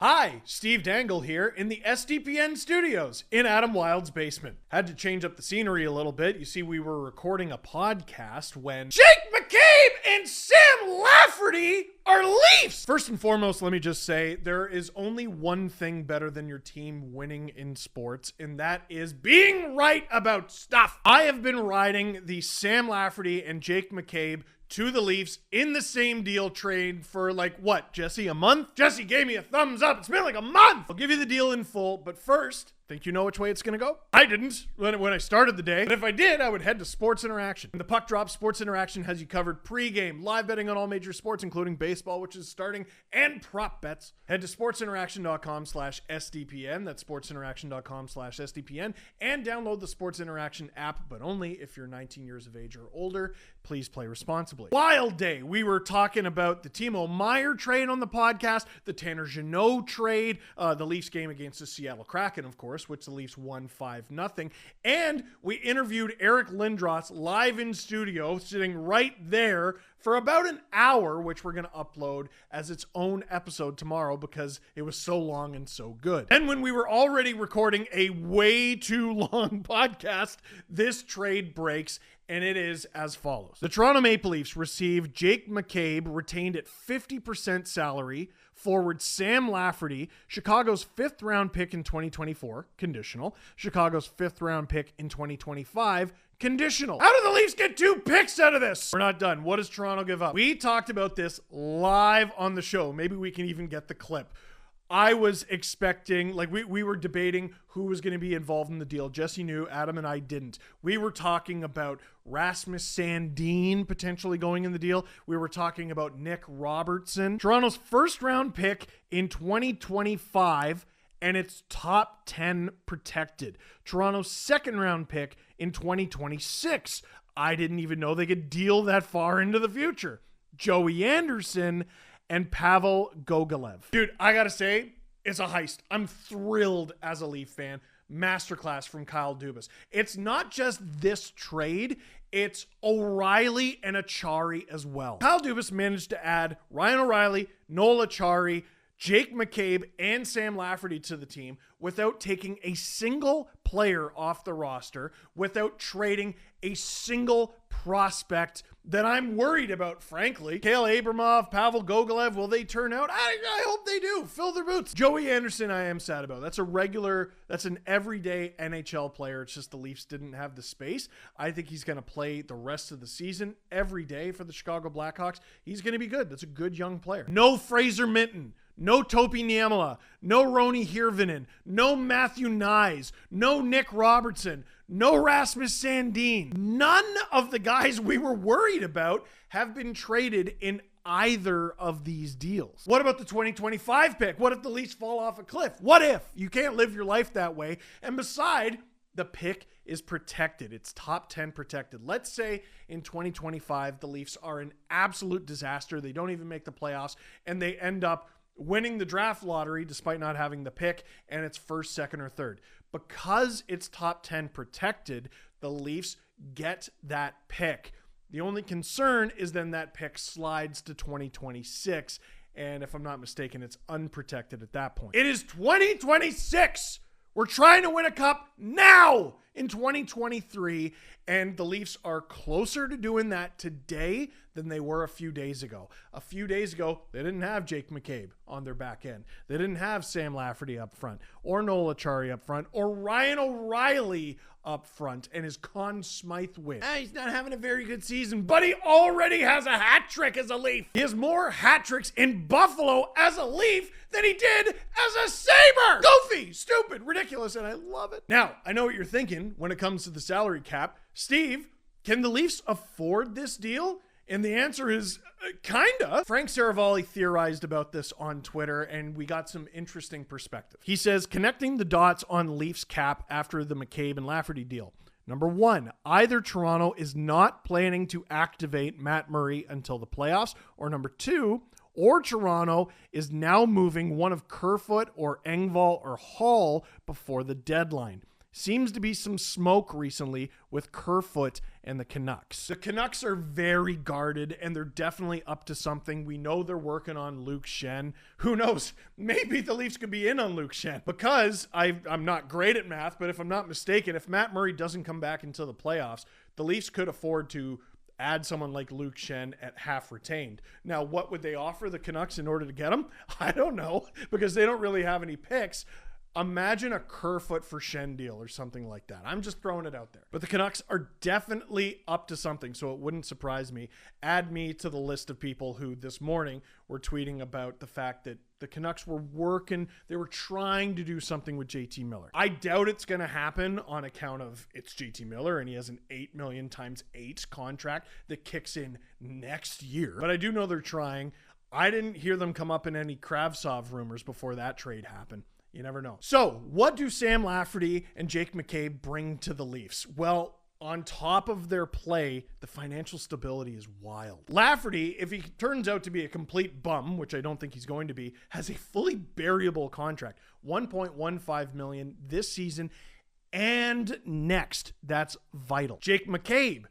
Hi, Steve Dangle here in the SDPN studios in Adam Wild's basement. Had to change up the scenery a little bit. You see, we were recording a podcast when Jake McCabe and Sam Lafferty are Leafs! First and foremost, let me just say, there is only one thing better than your team winning in sports, and that is being right about stuff. I have been riding the Sam Lafferty and Jake McCabe to the Leafs in the same deal trade for Jesse, a month? Jesse gave me a thumbs up. It's been like a month. I'll give you the deal in full, but first, think you know which way it's going to go? I didn't when I started the day, but if I did, I would head to Sports Interaction. When the puck drops, Sports Interaction has you covered pregame, live betting on all major sports, including baseball, which is starting, and prop bets. Head to sportsinteraction.com/SDPN. That's sportsinteraction.com/SDPN, and download the Sports Interaction app, but only if you're 19 years of age or older. Please play responsibly. Wild day. We were talking about the Timo Meier trade on the podcast, the Tanner Jeannot trade, the Leafs game against the Seattle Kraken, of course, which the Leafs won 5-0. And we interviewed Eric Lindros live in studio, sitting right there for about an hour, which we're going to upload as its own episode tomorrow because it was so long and so good. And when we were already recording a way too long podcast, this trade breaks, and it is as follows. The Toronto Maple Leafs received Jake McCabe, retained at 50% salary, forward Sam Lafferty, Chicago's 5th round pick in 2024, conditional, Chicago's 5th round pick in 2025, conditional. How do the Leafs get 2 picks out of this? We're not done. What does Toronto give up? We talked about this live on the show. Maybe we can even get the clip. I was expecting, we were debating who was going to be involved in the deal. Jesse knew, Adam and I didn't. We were talking about Rasmus Sandin potentially going in the deal. We were talking about Nick Robertson. Toronto's 1st round pick in 2025, and it's top 10 protected. Toronto's 2nd round pick in 2026. I didn't even know they could deal that far into the future. Joey Anderson and Pavel Gogolev. Dude, I gotta say, it's a heist. I'm thrilled as a Leaf fan. Masterclass from Kyle Dubas. It's not just this trade, it's O'Reilly and Achari as well. Kyle Dubas managed to add Ryan O'Reilly, Noel Achari, Jake McCabe, and Sam Lafferty to the team without taking a single player off the roster, without trading a single prospect that I'm worried about, frankly. Kale Abramov, Pavel Gogolev, will they turn out? I hope they do. Fill their boots. Joey Anderson, I am sad about. That's an everyday NHL player. It's just the Leafs didn't have the space. I think he's going to play the rest of the season every day for the Chicago Blackhawks. He's going to be good. That's a good young player. No Fraser Minton. No Topi Niemela, no Roni Hirvonen, no Matthew Nyes, no Nick Robertson, no Rasmus Sandin. None of the guys we were worried about have been traded in either of these deals. What about the 2025 pick? What if the Leafs fall off a cliff? What if? You can't live your life that way. And beside, the pick is protected. It's top 10 protected. Let's say in 2025, the Leafs are an absolute disaster. They don't even make the playoffs, and they end up winning the draft lottery despite not having the pick, and it's 1st, 2nd, or 3rd. Because it's top 10 protected, the Leafs get that pick. The only concern is then that pick slides to 2026, and if I'm not mistaken, it's unprotected at that point. It is 2026! We're trying to win a cup now in 2023, and the Leafs are closer to doing that today than they were a few days ago. A few days ago, they didn't have Jake McCabe on their back end. They didn't have Sam Lafferty up front, or Noel Achari up front, or Ryan O'Reilly up front, and his Conn Smythe win. He's not having a very good season, but he already has a hat trick as a Leaf. He has more hat tricks in Buffalo as a Leaf than he did as a Sabre. Goofy, stupid, ridiculous, and I love it. Now, I know what you're thinking when it comes to the salary cap. Steve, can the Leafs afford this deal? And the answer is kinda. Frank Saravalli theorized about this on Twitter, and we got some interesting perspective. He says, connecting the dots on Leafs cap after the McCabe and Lafferty deal. Number 1, either Toronto is not planning to activate Matt Murray until the playoffs, or number 2, or Toronto is now moving one of Kerfoot or Engvall or Hall before the deadline. seems to be some smoke recently with Kerfoot and the Canucks. The Canucks are very guarded, and they're definitely up to something. We know they're working on Luke Schenn. Who knows? Maybe the Leafs could be in on Luke Schenn, because I'm not great at math, but if I'm not mistaken, if Matt Murray doesn't come back until the playoffs, the Leafs could afford to add someone like Luke Schenn at half retained. Now, what would they offer the Canucks in order to get him? I don't know, because they don't really have any picks. Imagine a Kerfoot for Schenn deal or something like that. I'm just throwing it out there. But the Canucks are definitely up to something, so it wouldn't surprise me. Add me to the list of people who this morning were tweeting about the fact that the Canucks were working, they were trying to do something with JT Miller. I doubt it's going to happen on account of it's JT Miller and he has an $8 million times 8 contract that kicks in next year. But I do know they're trying. I didn't hear them come up in any Kravtsov rumors before that trade happened. You never know. So what do Sam Lafferty and Jake McCabe bring to the Leafs? Well, on top of their play, the financial stability is wild. Lafferty, if he turns out to be a complete bum, which I don't think he's going to be, has a fully variable contract, $1.15 million this season and next. That's vital. Jake McCabe,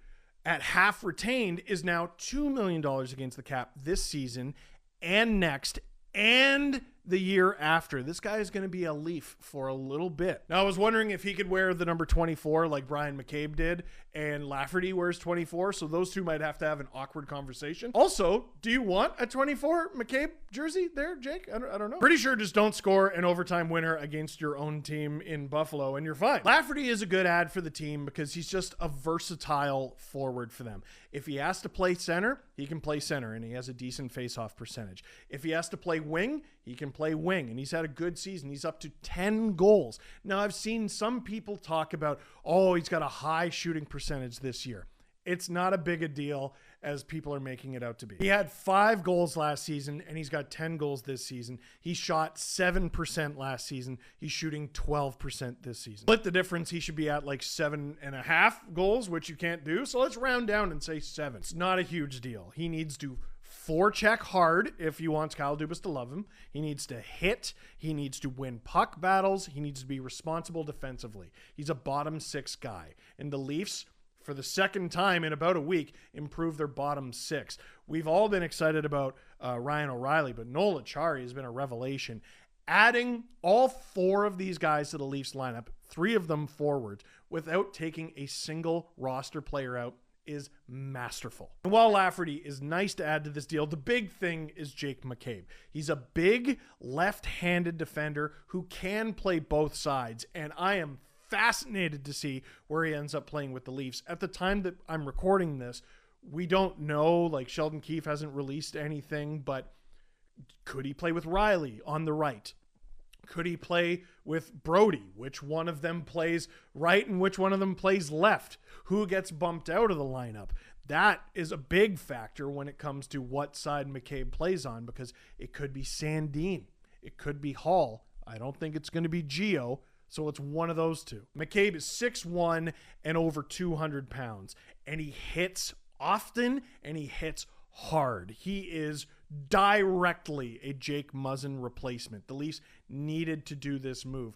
at half retained, is now $2 million against the cap this season and next and the year after. This guy is going to be a Leaf for a little bit. Now, I was wondering if he could wear the number 24 like Brian McCabe did, and Lafferty wears 24, so those two might have to have an awkward conversation. Also, do you want a 24 McCabe jersey there, Jake? I don't know. Pretty sure just don't score an overtime winner against your own team in Buffalo, and you're fine. Lafferty is a good ad for the team because he's just a versatile forward for them. If he has to play center, he can play center, and he has a decent face-off percentage. If he has to play wing, he can play wing, and he's had a good season. He's up to 10 goals. Now, I've seen some people talk about, oh, he's got a high shooting percentage this year. It's not a big a deal as people are making it out to be. He had 5 goals last season, and he's got 10 goals this season. He shot 7% last season. He's shooting 12% this season. Split the difference, he should be at like 7.5 goals, which you can't do. So let's round down and say 7. It's not a huge deal. He needs to forecheck hard if he wants Kyle Dubas to love him. He needs to hit. He needs to win puck battles. He needs to be responsible defensively. He's a bottom 6 guy. And the Leafs, for the second time in about a week, improve their bottom 6. We've all been excited about Ryan O'Reilly, but Noel Acciari has been a revelation. Adding all 4 of these guys to the Leafs lineup, 3 of them forwards, without taking a single roster player out, is masterful. And while Lafferty is nice to add to this deal, the big thing is Jake McCabe. He's a big left-handed defender who can play both sides, and I am fascinated to see where he ends up playing with the Leafs. At the time that I'm recording this, we don't know, like Sheldon Keefe hasn't released anything, but could he play with Riley on the right? Could he play with Brody? Which one of them plays right and which one of them plays left? Who gets bumped out of the lineup? That is a big factor when it comes to what side McCabe plays on, because it could be Sandin. It could be Hall. I don't think it's going to be Gio, so it's one of those two. McCabe is 6'1" and over 200 pounds, and he hits often and he hits hard. He is directly a Jake Muzzin replacement. The Leafs needed to do this move.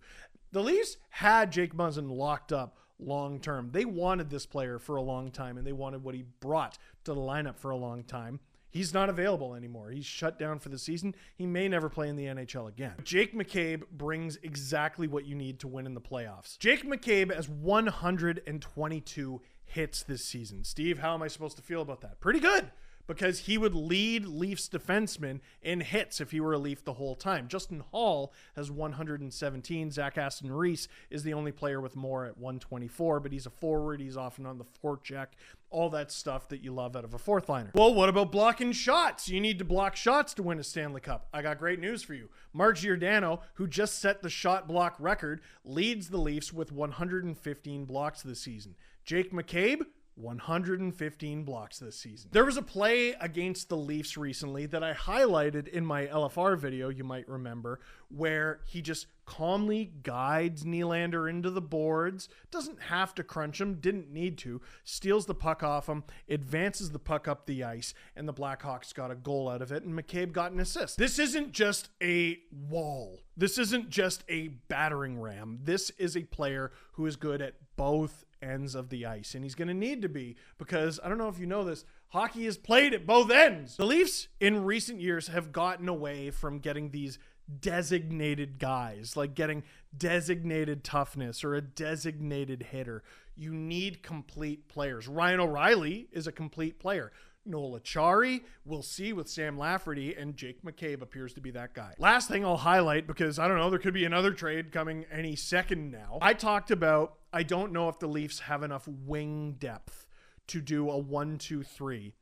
The Leafs had Jake Muzzin locked up long term. They wanted this player for a long time, and they wanted what he brought to the lineup for a long time. He's not available anymore. He's shut down for the season. He may never play in the NHL again. Jake McCabe brings exactly what you need to win in the playoffs. Jake McCabe has 122 hits this season. Steve, how am I supposed to feel about that? Pretty good, because he would lead Leafs defensemen in hits if he were a Leaf the whole time. Justin Hall has 117. Zach Aston-Reese is the only player with more at 124, but he's a forward. He's often on the forecheck. All that stuff that you love out of a fourth liner. Well, what about blocking shots? You need to block shots to win a Stanley Cup. I got great news for you. Mark Giordano, who just set the shot block record, leads the Leafs with 115 blocks this season. Jake McCabe, 115 blocks this season. There was a play against the Leafs recently that I highlighted in my LFR video, you might remember, where he just calmly guides Nylander into the boards, doesn't have to crunch him, didn't need to, steals the puck off him, advances the puck up the ice, and the Blackhawks got a goal out of it, and McCabe got an assist. This isn't just a wall. This isn't just a battering ram. This is a player who is good at both ends of the ice, and he's going to need to be, because I don't know if you know this, hockey is played at both ends. The Leafs in recent years have gotten away from getting these designated guys, like getting designated toughness or a designated hitter. You need complete players. Ryan O'Reilly is a complete player. Noel Acciari, we'll see with Sam Lafferty, and Jake McCabe appears to be that guy. Last thing I'll highlight, because I don't know, there could be another trade coming any second now. I talked about, I don't know if the Leafs have enough wing depth to do a 1-2-3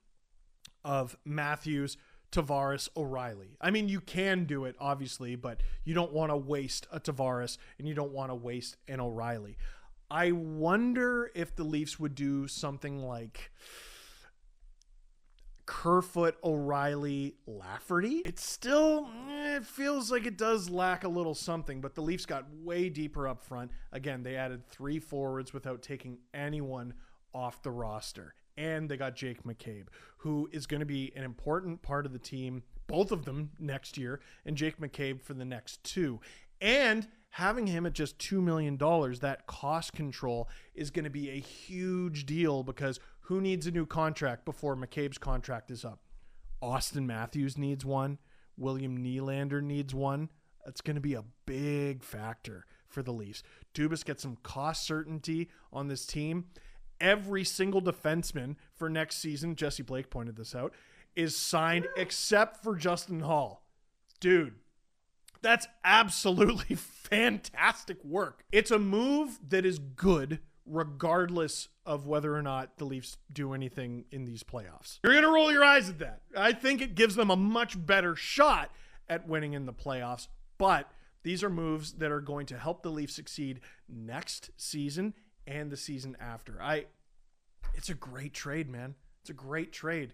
of Matthews, Tavares, O'Reilly. I mean, you can do it, obviously, but you don't want to waste a Tavares and you don't want to waste an O'Reilly. I wonder if the Leafs would do something like Kerfoot, O'Reilly, Lafferty. It still it feels like it does lack a little something, but the Leafs got way deeper up front. Again, they added 3 forwards without taking anyone off the roster. And they got Jake McCabe, who is going to be an important part of the team, both of them next year, and Jake McCabe for the next 2. And having him at just $2 million, that cost control is going to be a huge deal, because who needs a new contract before McCabe's contract is up? Austin Matthews needs one. William Nylander needs one. That's going to be a big factor for the Leafs. Dubas gets some cost certainty on this team. Every single defenseman for next season, Jesse Blake pointed this out, is signed except for Justin Hall. Dude, that's absolutely fantastic work. It's a move that is good regardless of whether or not the Leafs do anything in these playoffs. You're going to roll your eyes at that. I think it gives them a much better shot at winning in the playoffs, but these are moves that are going to help the Leafs succeed next season and the season after. It's a great trade, man. It's a great trade.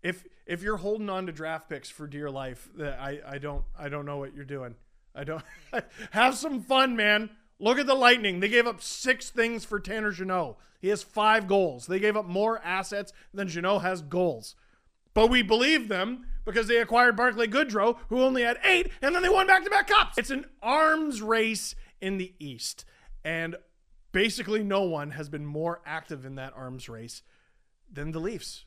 If you're holding on to draft picks for dear life, I don't know what you're doing. I don't have some fun, man. Look at the Lightning. They gave up 6 things for Tanner Jeannot. He has 5 goals. They gave up more assets than Jeannot has goals. But we believe them because they acquired Barclay Goodrow, who only had 8, and then they won back-to-back cups. It's an arms race in the East. And basically no one has been more active in that arms race than the Leafs.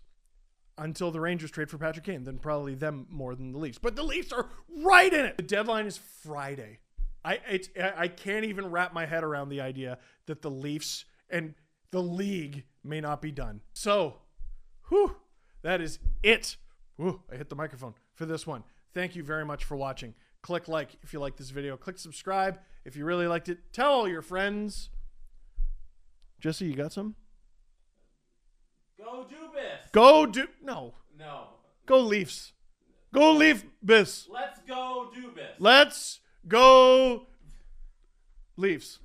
Until the Rangers trade for Patrick Kane, then probably them more than the Leafs. But the Leafs are right in it. The deadline is Friday. I can't even wrap my head around the idea that the Leafs and the league may not be done. So, that is it. I hit the microphone for this one. Thank you very much for watching. Click like if you like this video. Click subscribe if you really liked it. Tell all your friends. Jesse, you got some? Go Dubas. Go do no. No. Go Leafs. Go Leaf bis. Let's go Dubas. Let's go Leafs.